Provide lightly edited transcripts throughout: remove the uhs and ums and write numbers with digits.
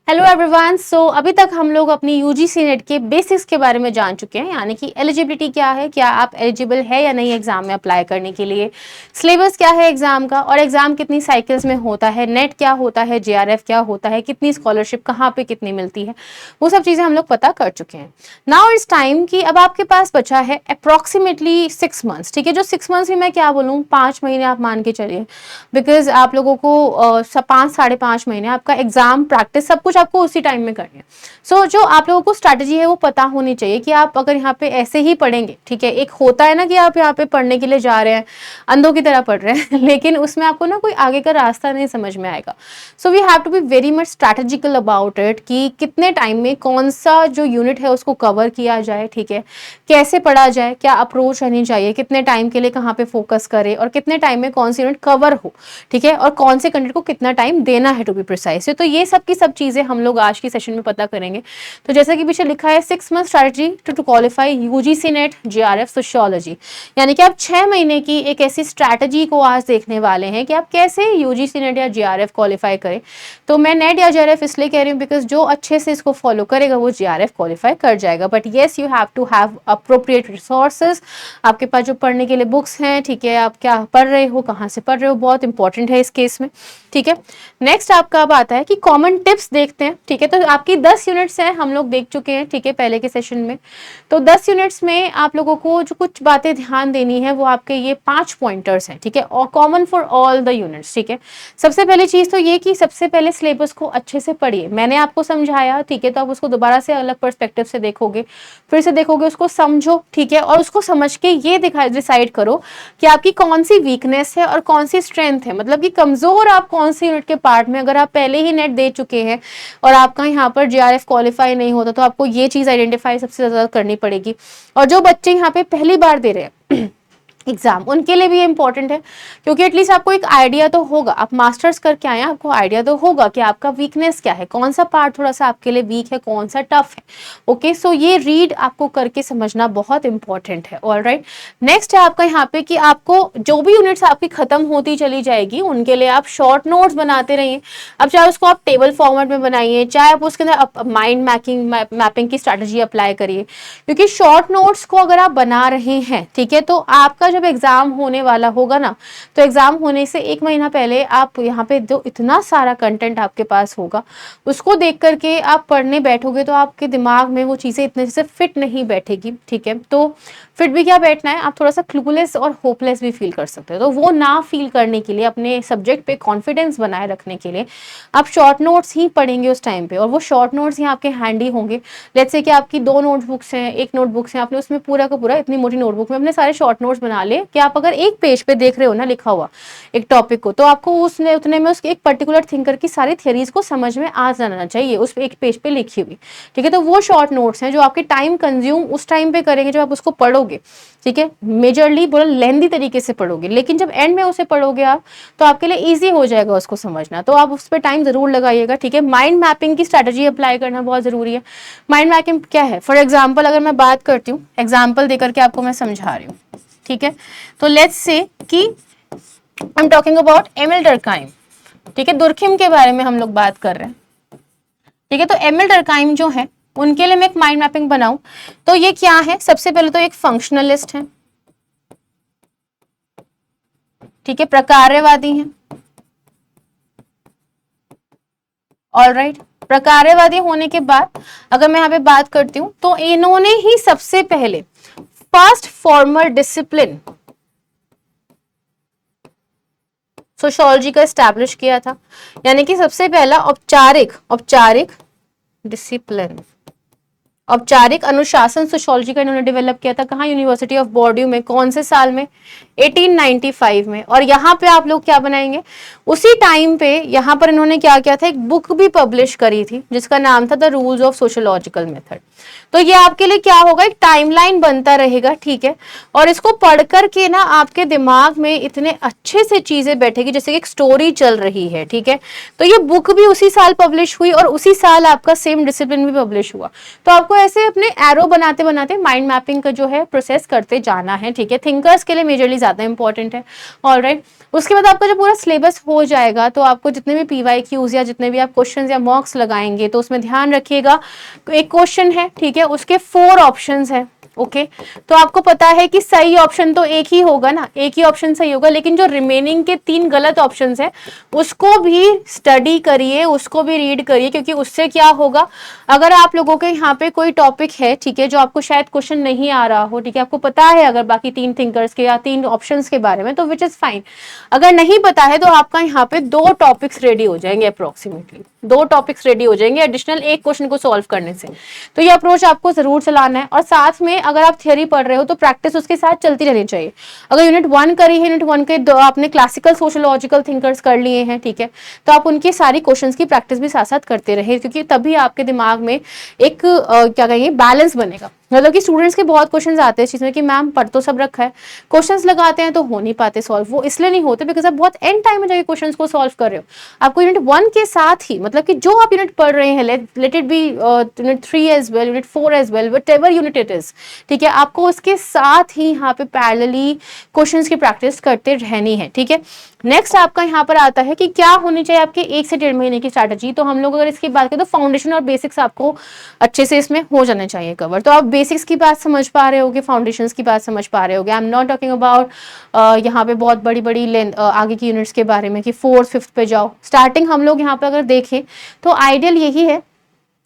Hello everyone. अभी तक हम लोग अपनी यूजीसी नेट के बेसिक्स के बारे में जान चुके हैं, यानी कि एलिजिबिलिटी क्या है, क्या आप एलिजिबल है या नहीं एग्जाम में अप्लाई करने के लिए, सिलेबस क्या है एग्जाम का, और एग्जाम कितनी साइकिल्स में होता है, नेट क्या होता है, जेआरएफ क्या होता है, कितनी स्कॉलरशिप कहाँ पे कितनी मिलती है, वो सब चीज़ें हम लोग पता कर चुके हैं। नाउ इट्स टाइम कि अब आपके पास बचा है अप्रॉक्सीमेटली 6 मंथ्स। ठीक है, जो 6 मंथ्स भी मैं क्या बोलूँ, 5 महीने आप मान के चलिए, बिकॉज आप लोगों को 5-5.5 महीने आपका एग्जाम प्रैक्टिस सब कुछ आपको उसी टाइम में करनी है। जो आप लोगों को स्ट्रैटेजी है वो पता होनी चाहिए कि आप अगर यहाँ पे ऐसे ही पढ़ेंगे, ठीक है, एक होता है ना कि आप यहाँ पे पढ़ने के लिए जा रहे हैं, अंधों की तरह पढ़ रहे हैं लेकिन उसमें आपको ना कोई आगे का रास्ता नहीं समझ में आएगा। So we have to be very much strategical about it कि कितने टाइम में कौन सा जो यूनिट है उसको कवर किया जाए, ठीक है, कैसे पढ़ा जाए, क्या अप्रोच रहनी चाहिए, कितने टाइम के लिए कहाँ पे फोकस करें और कितने टाइम में कौन सी यूनिट कवर हो, ठीक है, और कौन से कंटेंट को कितना टाइम देना है टू बी प्रिसाइज। तो ये सब की सब चीजें हम लोग आज की सेशन में पता करेंगे। तो जैसा कि पीछे लिखा है 6 month strategy to qualify UGC NET JRF sociology, यानी कि आप 6 महीने की एक ऐसी स्ट्रैटेजी को आज देखने वाले हैं कि आप कैसे यूजीसी नेट या जेआरएफ क्वालिफाई करें। तो मैं नेट या जेआरएफ इसलिए कह रही हूँ बिकॉज जो अच्छे से इसको फॉलो करेगा वो जेआरएफ क्वालिफाई कर जाएगा। But yes, you have to have appropriate resources. आपके पास जो पढ़ने के लिए बुक्स हैं, ठीक है, आप क्या पढ़ रहे हो, कहाँ से पढ़ रहे हो, बहुत इंपॉर्टेंट है इस केस में। ठीक है, नेक्स्ट आपका अब आता है कि कॉमन टिप्स देखते हैं। ठीक है, तो आपकी 10 यूनिट्स हैं, हम लोग देख चुके हैं, ठीक है, पहले के सेशन में। तो 10 यूनिट्स में आप लोगों को जो कुछ बातें ध्यान देनी है वो आपके ये 5 पॉइंटर्स हैं, ठीक है, और common for all the units. ठीक है, सबसे पहली चीज तो ये कि सबसे पहले सिलेबस को अच्छे से पढ़िए। मैंने आपको समझाया, ठीक है, तो आप उसको दोबारा से अलग पर्सपेक्टिव से देखोगे, फिर से देखोगे, उसको समझो, ठीक है, और उसको समझ के ये डिसाइड करो कि आपकी कौन सी वीकनेस है और कौन सी स्ट्रेंथ है, मतलब कि कमजोर आप कौन सी यूनिट के पार्ट में, अगर आप पहले ही नेट दे चुके हैं और आपका यहाँ पर जेआरएफ क्वालिफाई नहीं होता, तो आपको ये चीज आइडेंटिफाई सबसे ज्यादा करनी पड़ेगी। और जो बच्चे यहाँ पे पहली बार दे रहे हैं एग्जाम, उनके लिए भी ये इंपॉर्टेंट है, क्योंकि एटलीस्ट आपको एक आइडिया तो होगा, आप मास्टर्स करके आए हैं, आपको आइडिया तो होगा कि आपका वीकनेस क्या है, कौन सा पार्ट थोड़ा सा आपके लिए वीक है, कौन सा टफ है। ओके, सो ये रीड आपको करके समझना बहुत इंपॉर्टेंट है। ऑलराइट, नेक्स्ट है आपका यहाँ पे कि आपको जो भी यूनिट्स आपकी खत्म होती चली जाएगी उनके लिए आप शॉर्ट नोट्स बनाते रहिए। अब चाहे उसको आप टेबल फॉर्मेट में बनाइए, चाहे आप उसके अंदर माइंड मैपिंग की स्ट्रैटेजी अप्लाई करिए, क्योंकि शॉर्ट नोट्स को अगर आप बना रहे हैं, ठीक है, तो आपका जब एग्जाम होने वाला होगा ना, तो एग्जाम होने से 1 महीना पहले आप यहाँ पे जो इतना सारा कंटेंट आपके पास होगा उसको देख करके आप पढ़ने बैठोगे तो आपके दिमाग में वो चीजें इतने से फिट नहीं बैठेगी। ठीक है, तो फिट भी क्या बैठना है, आप थोड़ा सा क्लूलेस और होपलेस भी फील कर सकते हो। तो वो ना फील करने के लिए, अपने सब्जेक्ट पे कॉन्फिडेंस बनाए रखने के लिए आप शॉर्ट नोट्स ही पढ़ेंगे उस टाइम पे, और वो शॉर्ट नोट्स ही आपके हैंडी होंगे। लेट्स से कि आपकी 2 नोटबुक्स हैं, एक नोटबुक्स है, आपने उसमें पूरा का पूरा इतनी मोटी नोटबुक में अपने सारे शॉर्ट नोट्स बना ले कि आप अगर एक पेज पे देख रहे हो ना लिखा हुआ एक टॉपिक को, तो आपको उसने उतने में उसके एक पर्टिकुलर थिंकर की सारी थियरीज को समझ में आ जाना चाहिए उस एक पेज पे लिखी हुई। ठीक है, तो वो शॉर्ट नोट्स हैं जो आपके टाइम कंज्यूम उस टाइम पे करेंगे जब आप उसको पढ़ोगे। ठीक है, मेजरली बोला लेंदी तरीके से पढ़ोगे, लेकिन जब एंड में उसे पढ़ोगे आप तो आपके लिए इजी हो जाएगा उसको समझना, तो आप उस पर टाइम जरूर लगाइएगा। ठीक है, माइंड मैपिंग की स्ट्रैटेजी अप्लाई करना बहुत जरूरी है। माइंड मैपिंग क्या है, फॉर एग्जाम्पल अगर मैं बात करती हूँ, एग्जाम्पल देकर के आपको मैं समझा रही हूँ। ठीक है, तो लेट्स से कि I am talking about Emile Durkheim. ठीक है, दुर्खिम के बारे में हम लोग बात कर रहे हैं। ठीक है, तो एमिल डर्कहाइम जो है उनके लिए मैं एक माइंड मैपिंग बनाऊं तो ये क्या है, सबसे पहले तो एक फंक्शनलिस्ट है, ठीक है, प्रकार्यवादी है। ऑलराइट, प्रकार्यवादी होने के बाद अगर मैं यहाँ पे बात करती हूं तो इन्होंने ही सबसे पहले फर्स्ट फॉर्मल डिसिप्लिन सोशियोलॉजी का एस्टैब्लिश किया था, यानी कि सबसे पहला औपचारिक डिसिप्लिन, औपचारिक अनुशासन सोशियोलॉजी का इन्होंने डेवलप किया था। कहाँ, यूनिवर्सिटी ऑफ बॉर्डियो में, कौन से साल में, 1895 में। और यहाँ पे आप लोग क्या बनाएंगे, उसी टाइम पे यहाँ पर इन्होंने क्या किया था, एक बुक भी पब्लिश करी थी जिसका नाम था the rules of sociological method. तो ये आपके लिए क्या होगा, एक टाइमलाइन बनता रहेगा। ठीक है, और इसको पढ़ करके ना आपके दिमाग में इतने अच्छे से चीजें बैठेगी जैसे कि एक स्टोरी चल रही है। ठीक है, तो ये बुक भी उसी साल पब्लिश हुई और उसी साल आपका सेम डिसिप्लिन भी पब्लिश हुआ, तो आपको आपको ऐसे अपने एरो बनाते बनाते माइंड मैपिंग का जो है प्रोसेस करते जाना है, ठीक है। थिंकर्स के लिए मेजरली ज्यादा इंपॉर्टेंट है। ऑलराइट, उसके बाद आपका जो पूरा सिलेबस हो जाएगा तो आपको जितने भी PYQs या जितने भी आप क्वेश्चंस या मॉक्स लगाएंगे तो उसमें ध्यान रखिएगा, एक क्वेश्चन है, ठीक है, उसके 4 ऑप्शंस है। ओके, तो आपको पता है कि सही ऑप्शन तो एक ही होगा ना, एक ही ऑप्शन सही होगा, लेकिन जो रिमेनिंग के 3 गलत ऑप्शंस है उसको भी स्टडी करिए, उसको भी रीड करिए, क्योंकि उससे क्या होगा, अगर आप लोगों के यहाँ पे कोई टॉपिक है, ठीक है, जो आपको शायद क्वेश्चन नहीं आ रहा हो, ठीक है, आपको पता है अगर बाकी 3 थिंकर्स के या 3 ऑप्शंस के बारे में, तो विच इज फाइन। अगर नहीं पता है तो आपका यहाँ पे 2 टॉपिक्स रेडी हो जाएंगे, अप्रोक्सीमेटली 2 टॉपिक्स रेडी हो जाएंगे एडिशनल एक क्वेश्चन को सॉल्व करने से। तो ये अप्रोच आपको जरूर चलाना है। और साथ में अगर आप थियरी पढ़ रहे हो तो प्रैक्टिस उसके साथ चलती रहनी चाहिए। अगर यूनिट 1 करी है, यूनिट 1 के आपने क्लासिकल सोशियोलॉजिकल थिंकर्स कर लिए हैं, ठीक है, तो आप उनकी सारी क्वेश्चंस की प्रैक्टिस भी साथ साथ करते रहे, क्योंकि तभी आपके दिमाग में एक क्या कहेंगे बैलेंस बनेगा। मतलब कि स्टूडेंट्स के बहुत क्वेश्चंस आते हैं चीज में कि मैम पढ़ तो सब रखा है, क्वेश्चंस लगाते हैं तो हो नहीं पाते सॉल्व। वो इसलिए नहीं होते बिकॉज आप बहुत एंड टाइम में जाके क्वेश्चंस को सॉल्व कर रहे हो। आपको यूनिट 1 के साथ ही, मतलब कि जो आप यूनिट पढ़ रहे हैं, let it be unit 3 as well, unit 4 as well, whatever unit it is, ठीक है, आपको उसके साथ ही यहाँ पे पैरेलली क्वेश्चंस की प्रैक्टिस करते रहनी है, ठीक है। नेक्स्ट आपका यहाँ पर आता है कि क्या होनी चाहिए आपके 1 से 1.5 महीने की स्ट्रैटेजी। तो हम लोग अगर इसकी बात करें तो फाउंडेशन और बेसिक्स आपको अच्छे से इसमें हो जाने चाहिए कवर। तो आप बेसिक्स की बात समझ पा रहे होगे, फाउंडेशंस की बात समझ पा रहे होगे। I am not talking about यहाँ पे बहुत बड़ी बड़ी लेंथ आगे की यूनिट्स के बारे में कि 4th 5th पे जाओ। स्टार्टिंग हम लोग यहाँ पे अगर देखें तो आइडियल यही है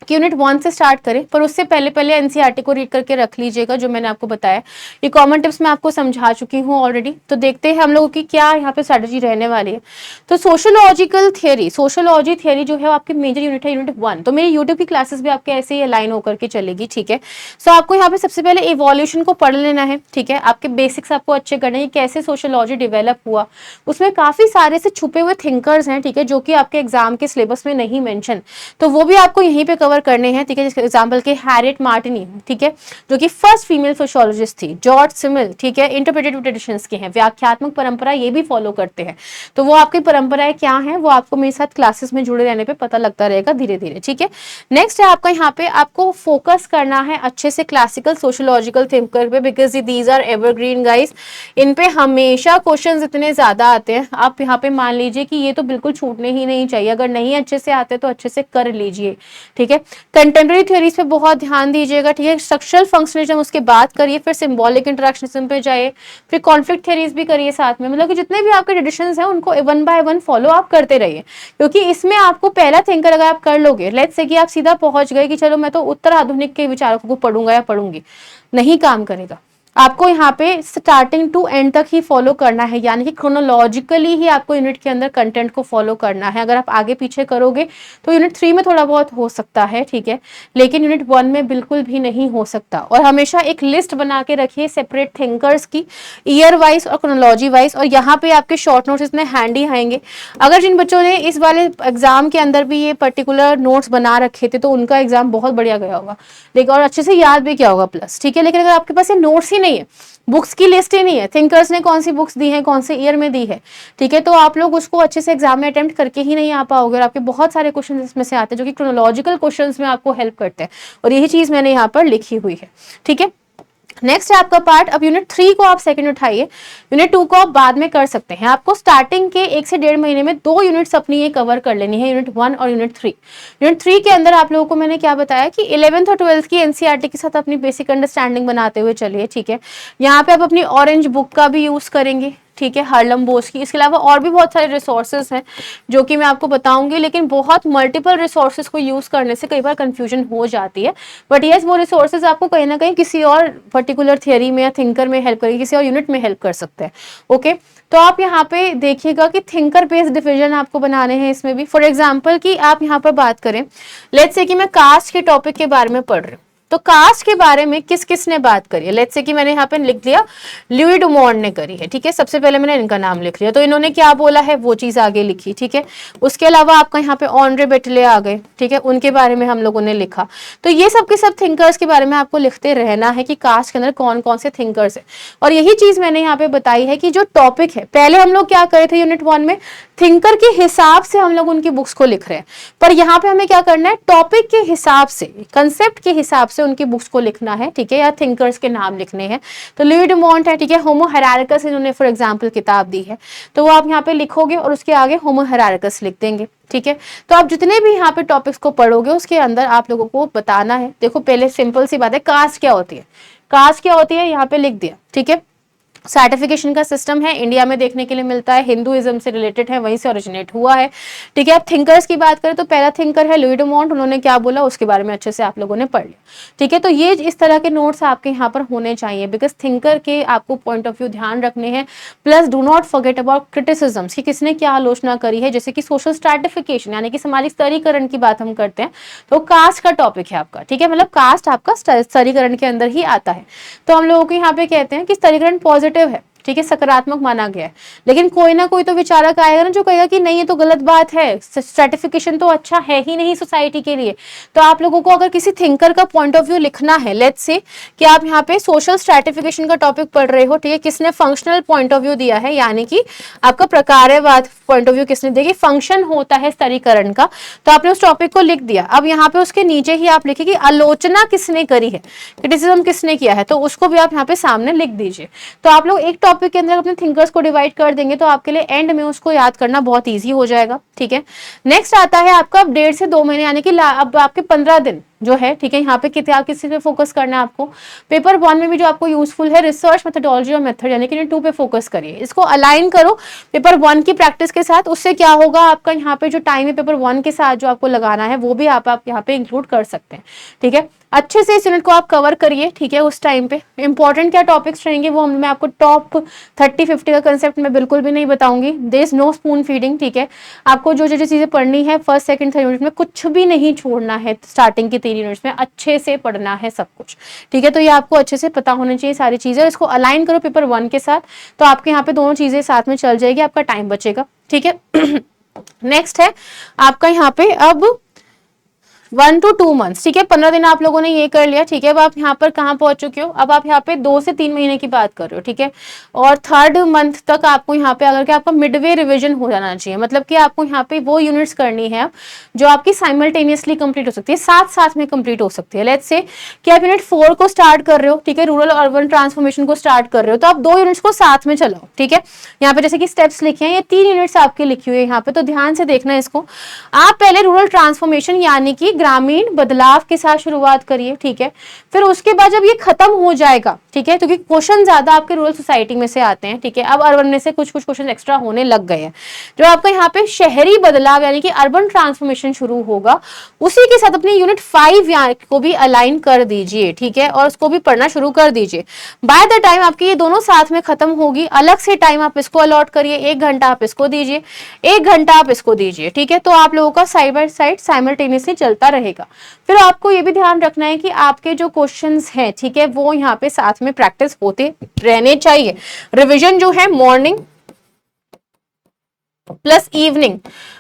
कि यूनिट 1 से स्टार्ट करें, पर उससे पहले पहले एनसीईआरटी को रीड करके रख लीजिएगा, जो मैंने आपको बताया। ये कॉमन टिप्स मैं आपको समझा चुकी हूँ ऑलरेडी। तो देखते हैं हम लोगों की क्या यहाँ पे स्ट्रेटजी रहने वाली है। तो सोशियोलॉजिकल थियरी, सोशियोलॉजी थियरी जो है आपकी मेजर यूनिट है यूनिट 1। तो मेरी यूट्यूब की क्लासेस भी आपके ऐसे ही अलाइन होकर के चलेगी, ठीक है। सो आपको यहाँ पे सबसे पहले इवोल्यूशन को पढ़ लेना है, ठीक है। आपके बेसिक्स आपको अच्छे करने हैं, कैसे सोशियोलॉजी डेवलप हुआ, उसमें काफी सारे से छुपे हुए थिंकर्स हैं, ठीक है, जो कि आपके एग्जाम के सिलेबस में नहीं मेंशन, तो वो भी आपको यहीं पे कवर करने हैं, ठीक है। जैसे एग्जांपल के हैरियट मार्टिनी, ठीक है, जो कि फर्स्ट फीमेल सोशियोलॉजिस्ट थी। जॉर्ज सिमिल, ठीक है, इंटरप्रेटिव ट्रेडिशंस के हैं, व्याख्यात्मक परंपरा ये भी फॉलो करते हैं। तो वो आपकी परंपराएं क्या हैं वो आपको मेरे साथ क्लासेस में जुड़े रहने पे पता लगता रहेगा धीरे धीरे, ठीक है। नेक्स्ट है आपका यहाँ पे आपको फोकस करना है अच्छे से क्लासिकल सोशियोलॉजिकल थिंकर पे, because these are evergreen guys. इन पे हमेशा क्वेश्चंस इतने ज्यादा आते हैं, आप यहाँ पे मान लीजिए कि ये तो बिल्कुल छूटने ही नहीं चाहिए। अगर नहीं अच्छे से आते तो अच्छे से कर लीजिए, ठीक है। कंटेम्प्रेरी थ्योरीज पे बहुत ध्यान दीजिएगा, ठीक है। स्ट्रक्चरल फंक्शनलिज्म उसके बाद करिए, फिर सिंबॉलिक इंटरेक्शनिज्म पे जाइए, फिर कॉन्फ्लिक्ट थ्योरीज भी करिए साथ में। मतलब कि जितने भी आपके ट्रेडिशंस हैं उनको 1 by 1 फॉलो आप करते रहिए, क्योंकि इसमें आपको पहला थिंकर अगर आप कर लोगे, लेट्स से कि आप सीधा पहुंच गए कि चलो मैं तो उत्तर आधुनिक के विचारकों को पढ़ूंगा या पढ़ूंगी, नहीं काम करेगा। आपको यहाँ पे स्टार्टिंग टू एंड तक ही फॉलो करना है, यानी कि क्रोनोलॉजिकली ही आपको यूनिट के अंदर कंटेंट को फॉलो करना है। अगर आप आगे पीछे करोगे तो यूनिट 3 में थोड़ा बहुत हो सकता है, ठीक है, लेकिन यूनिट 1 में बिल्कुल भी नहीं हो सकता। और हमेशा एक लिस्ट बना के रखिए सेपरेट थिंकर्स की, ईयर वाइज और क्रोनोलॉजी वाइज। और यहाँ पे आपके शॉर्ट नोट्स इतने हैंडी आएंगे। अगर जिन बच्चों ने इस वाले एग्जाम के अंदर भी ये पर्टिकुलर नोट्स बना रखे थे तो उनका एग्जाम बहुत बढ़िया गया होगा, लेकिन और अच्छे से याद भी किया होगा प्लस, ठीक है। लेकिन अगर आपके पास ये नोट्स ही नहीं है, बुक्स की लिस्ट ही नहीं है, थिंकर्स ने कौन सी बुक्स दी हैं, कौन से ईयर में दी है, ठीक है, तो आप लोग उसको अच्छे से एग्जाम में अटेम्प्ट करके ही नहीं आ पाओगे। और आपके बहुत सारे क्वेश्चन इसमें से आते हैं जो कि क्रोनोलॉजिकल क्वेश्चंस में आपको हेल्प करते हैं, और यही चीज मैंने यहाँ पर लिखी हुई है, ठीक है। नेक्स्ट है आपका पार्ट। अब यूनिट 3 को आप सेकंड उठाइए, यूनिट 2 को आप बाद में कर सकते हैं। आपको स्टार्टिंग के 1 से 1.5 महीने में 2 यूनिट्स अपनी ये कवर कर लेनी है, यूनिट 1 और यूनिट 3। यूनिट 3 के अंदर आप लोगों को मैंने क्या बताया कि 11th और 12th की एनसीईआरटी के साथ अपनी बेसिक अंडरस्टैंडिंग बनाते हुए चलिए, ठीक है। यहाँ पे आप अपनी ऑरेंज बुक का भी यूज करेंगे, ठीक है, हार्लम बोस की। इसके अलावा और भी बहुत सारे रिसोर्सेज हैं जो कि मैं आपको बताऊंगी, लेकिन बहुत मल्टीपल रिसोर्सेज को यूज करने से कई बार कंफ्यूजन हो जाती है। बट यस, वो रिसोर्सेज आपको कहीं ना कहीं किसी और पर्टिकुलर थियरी में या थिंकर में हेल्प करेंगे, किसी और यूनिट में हेल्प कर सकते हैं, ओके। तो आप यहाँ पे देखिएगा कि थिंकर बेस्ड डिवीजन आपको बनाने हैं इसमें भी। फॉर एग्जाम्पल कि आप यहाँ पर बात करें, लेट्स से कि मैं कास्ट के टॉपिक के बारे में पढ़ रही हूँ, तो कास्ट के बारे में किस किस ने बात करी है। लेट्स से कि मैंने यहाँ पे लिख दिया लुई डुमॉन्ट ने करी है, ठीक है, सबसे पहले मैंने इनका नाम लिख लिया, तो इन्होंने क्या बोला है वो चीज आगे लिखी, ठीक है। उसके अलावा आपका यहाँ पे ऑनरे बेटले आ गए, ठीक है, उनके बारे में हम लोगों ने लिखा। तो ये सब के सब थिंकर्स के बारे में आपको लिखते रहना है कि कास्ट के अंदर कौन कौन से थिंकर्स है। और यही चीज मैंने यहाँ पे बताई है कि जो टॉपिक है, पहले हम लोग क्या करे थे यूनिट 1 में, थिंकर के हिसाब से हम लोग उनकी बुक्स को लिख रहे हैं, पर यहाँ पे हमें क्या करना है, टॉपिक के हिसाब से, कंसेप्ट के हिसाब से उनकी बुक्स को लिखना है, ठीक है, या थिंकर्स के नाम लिखने हैं। तो लुई डुमोंट है, ठीक है, होमो हेरारिकस इन्होंने फॉर एग्जाम्पल किताब दी है, तो वो आप यहाँ पे लिखोगे और उसके आगे होमो हेरारिकस लिख देंगे, ठीक है। तो आप जितने भी यहाँ पे टॉपिक्स को पढ़ोगे उसके अंदर आप लोगों को बताना है। देखो पहले सिंपल सी बात है, कास्ट क्या होती है, कास्ट क्या होती है यहाँ पे लिख दिया, ठीक है। सर्टिफिकेशन का सिस्टम है, इंडिया में देखने के लिए मिलता है, हिंदुइज्म से रिलेटेड है, वहीं से ओरिजिनेट हुआ है, ठीक है। अब थिंकर्स की बात करें तो पहला थिंकर है लुई डुमोंट, उन्होंने क्या बोला उसके बारे में अच्छे से आप लोगों ने पढ़ लिया, ठीक है। तो ये इस तरह के नोट्स आपके यहाँ पर होने चाहिए, बिकॉज थिंकर के आपको पॉइंट ऑफ व्यू ध्यान रखने हैं। Plus do not forget about criticism कि किसने क्या आलोचना करी है, जैसे कि सोशल स्ट्रैटिफिकेशन यानी कि सामाजिक स्तरीकरण की बात हम करते हैं, तो कास्ट का टॉपिक है आपका, ठीक है, मतलब कास्ट आपका स्तरीकरण के अंदर ही आता है। तो हम लोगों को यहाँ पे कहते हैं कि स्तरीकरण पॉजिटिव है, ठीक है, सकारात्मक माना गया है, लेकिन कोई ना कोई तो विचारक आएगा ना जो कहेगा कि नहीं ये तो गलत बात है, स्ट्रैटिफिकेशन तो अच्छा है ही नहीं सोसाइटी के लिए। तो आप लोगों को अगर किसी थिंकर का पॉइंट ऑफ व्यू लिखना है, लेट्स से कि आप यहाँ पे सोशल स्ट्रैटिफिकेशन का टॉपिक पढ़ रहे हो, ठीक है, किसने फंक्शनल पॉइंट ऑफ व्यू दिया है, यानी कि आपका प्रकार्यवाद पॉइंट ऑफ व्यू किसने दिया, फंक्शन होता है स्तरीकरण का, तो आपने उस टॉपिक को लिख दिया। अब यहाँ पे उसके नीचे ही आप लिखिए कि आलोचना किसने करी है, क्रिटिसिज्म किसने किया है, तो उसको भी आप यहाँ पे सामने लिख दीजिए। तो आप लोग एक टॉपिक के अंदर अपने थिंकर्स को डिवाइड कर देंगे तो आपके लिए एंड में उसको याद करना बहुत ईजी हो जाएगा, ठीक है। नेक्स्ट आता है आपका 1.5 से 2 महीने यानी कि अब आपके 15 दिन जो है, ठीक है, यहाँ पे कितना किसी पे फोकस करना है आपको। पेपर 1 में भी जो आपको यूजफुल है रिसर्च मेथोडोलॉजी और मेथड यानी कि 2 पे फोकस करिए, इसको अलाइन करो पेपर 1 की प्रैक्टिस के साथ। उससे क्या होगा, आपका यहाँ पे जो टाइम है पेपर 1 के साथ जो आपको लगाना है वो भी आप यहाँ पे इंक्लूड कर सकते हैं, ठीक है। अच्छे से इस यूनिट को आप कवर करिए, ठीक है। उस टाइम पे इंपॉर्टेंट क्या टॉपिक्स रहेंगे वो मैं आपको टॉप 30-50 का कंसेप्ट मैं बिल्कुल भी नहीं बताऊंगी। There is no spoon feeding, ठीक है। आपको जो जो चीजें पढ़नी है फर्स्ट सेकंड थर्ड यूनिट में कुछ भी नहीं छोड़ना है, स्टार्टिंग की 3 यूनिट्स में अच्छे से पढ़ना है सब कुछ, ठीक है। तो ये आपको अच्छे से पता होना चाहिए सारी चीजें, इसको अलाइन करो पेपर 1 के साथ, तो आपके यहाँ पे दोनों चीजें साथ में चल जाएगी, आपका टाइम बचेगा, ठीक है। नेक्स्ट है आपका यहाँ पे अब 1 to 2 मंथ्स, ठीक है, 15 दिन आप लोगों ने ये कर लिया, ठीक है। अब आप यहाँ पर कहाँ पहुंच चुके हो, अब आप यहाँ पे 2 से 3 महीने की बात कर रहे हो, ठीक है। और 3rd मंथ तक आपको यहाँ पे अगर के आपका मिडवे रिवीजन हो जाना चाहिए, मतलब कि आपको यहाँ पे वो यूनिट्स करनी है जो आपकी साइमल्टेनियसली कंप्लीट हो सकती है, साथ में कंप्लीट हो सकती है। लेट्स से कि आप यूनिट 4 को स्टार्ट कर रहे हो, ठीक है, रूरल अर्बन ट्रांसफॉर्मेशन को स्टार्ट कर रहे हो, तो आप 2 यूनिट्स को साथ में चलाओ, ठीक है। यहाँ पे जैसे कि स्टेप्स लिखे हैं, ये 3 यूनिट्स आपकी लिखी हुई है यहाँ पे, तो ध्यान से देखना है इसको। आप पहले रूरल ट्रांसफॉर्मेशन यानी कि ग्रामीण बदलाव के साथ शुरुआत करिए, ठीक है। फिर उसके बाद जब ये खत्म हो जाएगा, ठीक है, क्योंकि क्वेश्चन ज्यादा आपके रूरल सोसाइटी में से आते हैं, ठीक है, अब अर्बन में से कुछ क्वेश्चन एक्स्ट्रा होने लग गए हैं। जो आपका यहाँ पे शहरी बदलाव यानी कि अर्बन ट्रांसफॉर्मेशन शुरू होगा, उसी के साथ अपनी यूनिट 5 यहाँ को भी अलाइन कर दीजिए, ठीक है, और उसको भी पढ़ना शुरू कर दीजिए। बाय द टाइम आपकी ये दोनों साथ में खत्म होगी, अलग से टाइम आप इसको अलॉट करिए, 1 घंटा आप इसको दीजिए, 1 घंटा आप इसको दीजिए, ठीक है। तो आप लोगों का साइड बाय साइड साइमल्टेनियसली चलता रहेगा। फिर आपको ये भी ध्यान रखना है कि आपके जो क्वेश्चंस हैं, ठीक है, वो यहाँ पे साथ में प्रैक्टिस होते रहने चाहिए। रिवीजन जो है मॉर्निंग प्लस इवनिंग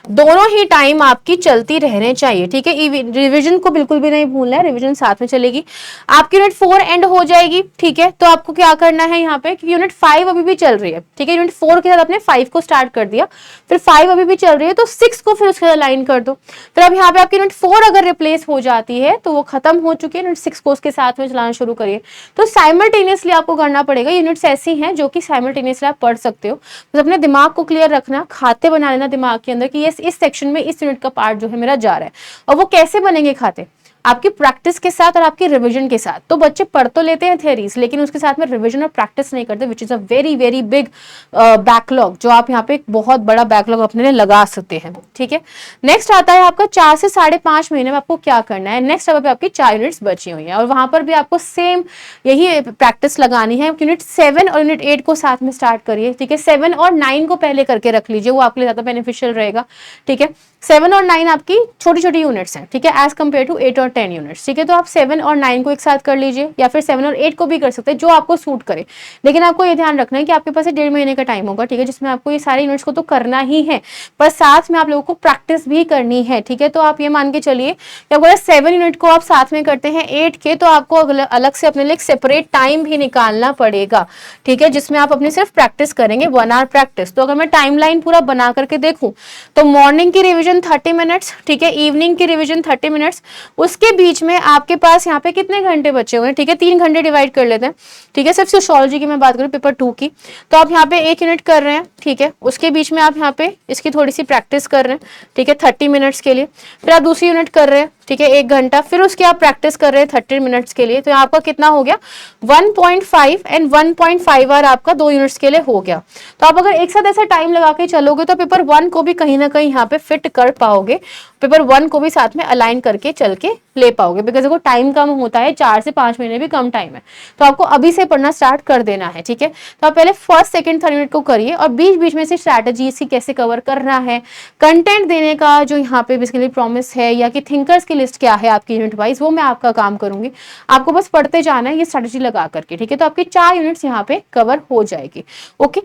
दोनों ही टाइम आपकी चलती रहने चाहिए, ठीक है। रिवीजन को बिल्कुल भी नहीं भूलना है, रिवीजन साथ में चलेगी। आपकी यूनिट 4 एंड हो जाएगी, ठीक है, तो आपको क्या करना है यहाँ पे कि यूनिट 5 अभी भी चल रही है, ठीक है। यूनिट 4 के साथ आपने 5 को स्टार्ट कर दिया, फिर 5 अभी भी चल रही है तो 6 को फिर उसके साथ अलाइन कर दो। फिर अब यहाँ पे आपकी यूनिट 4 अगर रिप्लेस हो जाती है तो वो खत्म हो चुकी है, यूनिट 6 को उसके साथ में चलाना शुरू करिए। तो साइमल्टेनियसली आपको करना पड़ेगा। यूनिट्स ऐसी हैं जो कि साइमल्टेनियसली आप पढ़ सकते हो, तो अपने दिमाग को क्लियर रखना, खाते बना लेना दिमाग के अंदर कि ये इस सेक्शन में इस यूनिट का पार्ट जो है मेरा जा रहा है। और वो कैसे बनेंगे खाते, आपकी प्रैक्टिस के साथ और आपकी रिवीजन के साथ। तो बच्चे पढ़ तो लेते हैं थ्योरीज, लेकिन उसके साथ में रिवीजन और प्रैक्टिस नहीं करते, which is a very very big backlog, जो आप यहाँ पे एक बहुत बड़ा बैकलॉग अपने लिए लगा सकते हैं, ठीक है। नेक्स्ट आता है आपका 4 से 5.5 महीने में आपको क्या करना है। नेक्स्ट अब आपकी 4 यूनिट्स बची हुई हैं और वहां पर भी आपको सेम यही प्रैक्टिस लगानी है। यूनिट 7 और यूनिट 8 को साथ में स्टार्ट करिए, ठीक है। 7 और 9 को पहले करके रख लीजिए, वो आपके लिए ज्यादा बेनिफिशियल रहेगा, ठीक है। 7 और 9 आपकी छोटी छोटी यूनिट्स हैं, ठीक है, एज कम्पेयर टू 8 और 10 यूनिट्स, ठीक है। तो आप 7 और 9 को एक साथ कर लीजिए, या फिर 7 और 8 को भी कर सकते हैं, जो आपको सूट करे। लेकिन आपको ये ध्यान रखना है कि आपके पास 1.5 महीने का टाइम होगा, ठीक है, जिसमें आपको ये सारी यूनिट्स को तो करना ही है, पर साथ में आप लोगों को प्रैक्टिस भी करनी है, ठीक है। तो आप ये मान के चलिए कि अगर 7 यूनिट को आप साथ में करते हैं 8 के, तो आपको अलग से अपने लिए सेपरेट टाइम भी निकालना पड़ेगा, ठीक है, जिसमें आप अपनी सिर्फ प्रैक्टिस करेंगे, 1 आवर प्रैक्टिस। तो अगर मैं टाइमलाइन पूरा बना करके देखूं तो मॉर्निंग की रिविजन रिवीजन 30 मिनट्स, ठीक है, इवनिंग की रिवीजन 30 मिनट्स। उसके बीच में आपके पास यहाँ पे कितने घंटे बचे हुए हैं, ठीक है, 3 घंटे डिवाइड कर लेते हैं, ठीक है। सिर्फ सोशियोलॉजी की मैं बात करूँ पेपर 2 की, तो आप यहाँ पे 1 यूनिट कर रहे हैं, ठीक है। उसके बीच में आप यहाँ पे इसकी थोड़ी सी प्रैक्टिस कर रहे हैं, ठीक है, 30 मिनट्स के लिए। फिर आप दूसरी यूनिट कर रहे हैं, ठीक है, 1 घंटा। फिर उसके आप प्रैक्टिस कर रहे हैं 30 मिनट्स के लिए, तो आपका कितना हो गया 1.5 एंड 1.5 आवर आपका 2 यूनिट्स के लिए हो गया। तो आप अगर एक साथ ऐसा टाइम लगा के चलोगे तो पेपर 1 को भी कहीं ना कहीं यहाँ पे फिट कर पाओगे, पेपर 1 को भी साथ में अलाइन करके चल के ले पाओगे। बिकॉज देखो टाइम कम होता है, 4 से 5 महीने भी कम टाइम है, तो आपको अभी से पढ़ना स्टार्ट कर देना है, ठीक है। तो आप पहले फर्स्ट सेकंड थर्ड यूनिट को करिए और बीच बीच में से स्ट्रैटेजी इसकी कैसे कवर करना है, कंटेंट देने का जो यहाँ पे बेसिकली प्रॉमिस है या कि थिंकर्स की लिस्ट क्या है आपकी यूनिट वाइज, वो मैं आपका काम करूंगी। आपको बस पढ़ते जाना है ये स्ट्रैटेजी लगा करके, ठीक है। तो आपकी 4 यूनिट्स यहाँ पे कवर हो जाएगी। ओके,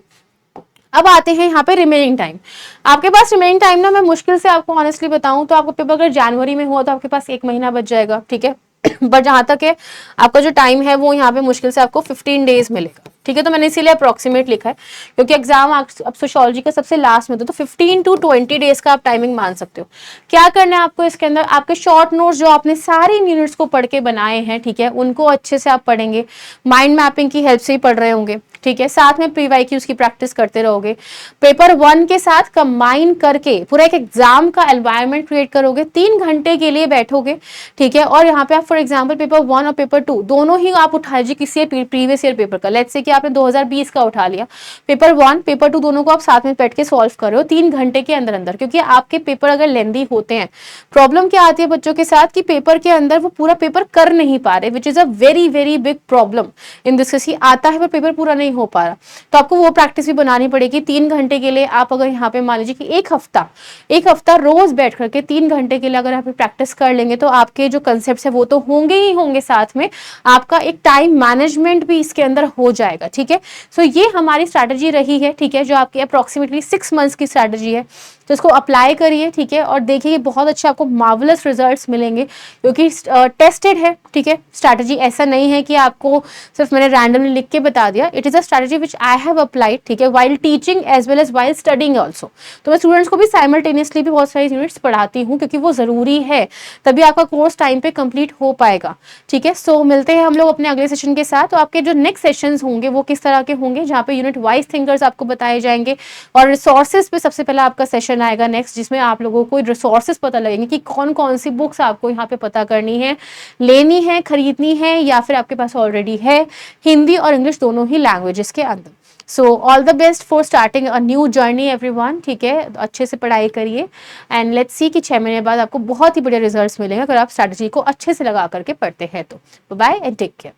अब आते हैं यहाँ पे रिमेनिंग टाइम। आपके पास रिमेनिंग टाइम ना, मैं मुश्किल से आपको ऑनेस्टली बताऊं तो आपको पेपर अगर जनवरी में हुआ तो आपके पास 1 महीना बच जाएगा, ठीक है। बट जहां तक है आपका जो टाइम है वो यहाँ पे मुश्किल से आपको 15 डेज मिलेगा, ठीक है। तो मैंने इसीलिए अप्रोक्सीमेट लिखा है क्योंकि एग्जाम अब सोशियोलॉजी का सबसे लास्ट में तो 15 to 20 डेज का आप टाइमिंग मान सकते हो। क्या करना है आपको इसके अंदर, आपके शॉर्ट नोट्स जो आपने सारी यूनिट्स को पढ़ के बनाए हैं, ठीक है, उनको अच्छे से आप पढ़ेंगे, माइंड मैपिंग की हेल्प से ही पढ़ रहे होंगे, ठीक है। साथ में प्री वाईक्यूज की प्रैक्टिस करते रहोगे, पेपर 1 के साथ कंबाइन करके पूरा एक एग्जाम का एनवायरनमेंट क्रिएट करोगे, 3 घंटे के लिए बैठोगे, ठीक है। और यहाँ पे आप फॉर एग्जांपल पेपर 1 और पेपर 2 दोनों ही आप उठा लीजिए किसी प्रीवियस ईयर पेपर का। लेट्स से कि आपने 2020 का उठा लिया, पेपर 1 पेपर 2 दोनों को आप साथ में बैठ के सॉल्व कर रहे हो 3 घंटे के अंदर अंदर। क्योंकि आपके पेपर अगर लेंदी होते हैं, प्रॉब्लम क्या आती है बच्चों के साथ कि पेपर के अंदर वो पूरा पेपर कर नहीं पा रहे, which is a very very big problem in this case. आता है पर पेपर पूरा नहीं हो पा रहा, तो आपको वो प्रैक्टिस भी बनानी पड़ेगी। 3 घंटे के लिए आप अगर यहाँ पे मान लीजिए कि एक हफ्ता रोज बैठ करके 3 घंटे के लिए अगर आप प्रैक्टिस कर लेंगे तो आपके जो कंसेप्ट है वो तो होंगे ही होंगे, साथ में आपका एक टाइम मैनेजमेंट भी इसके अंदर हो जाएगा, ठीक है। सो ये हमारी स्ट्रैटेजी रही है, ठीक है, जो आपकी अप्रोक्सीमेटली 6 मंथ्स की स्ट्रैटेजी है। तो इसको अप्लाई करिए, ठीक है, और देखिए बहुत अच्छे आपको मार्वलस रिजल्ट्स मिलेंगे क्योंकि टेस्टेड है, ठीक है। स्ट्रैटेजी ऐसा नहीं है कि आपको सिर्फ मैंने रैंडमली लिख के बता दिया, it is a strategy which I have applied, ठीक है, while teaching as well as while studying also. तो मैं स्टूडेंट्स को भी साइमल्टेनियसली भी बहुत सारी यूनिट्स पढ़ाती हूँ क्योंकि वो जरूरी है, तभी आपका कोर्स टाइम पे कंप्लीट हो पाएगा, ठीक है। सो मिलते हैं हम लोग अपने अगले सेशन के साथ। तो आपके जो नेक्स्ट सेशंस होंगे वो किस तरह के होंगे, जहाँ पे यूनिट वाइज थिंकर्स आपको बताए जाएंगे और रिसोर्सेज पे सबसे पहले आपका सेशन आएगा नेक्स्ट, जिसमें आप लोगों को रिसोर्सेज पता लगेंगे कि कौन कौन सी बुक्स आपको यहाँ पे पता करनी है, लेनी है, खरीदनी है या फिर आपके पास ऑलरेडी है, हिंदी और इंग्लिश दोनों ही लैंग्वेजेस के अंदर। So all the best for starting a new journey everyone, ठीक है। अच्छे से पढ़ाई करिए एंड लेट्स सी कि 6 महीने बाद आपको बहुत ही बढ़िया रिजल्ट्स मिलेंगे अगर आप स्ट्रैटेजी को अच्छे से लगा करके पढ़ते हैं तो। Bye and take care.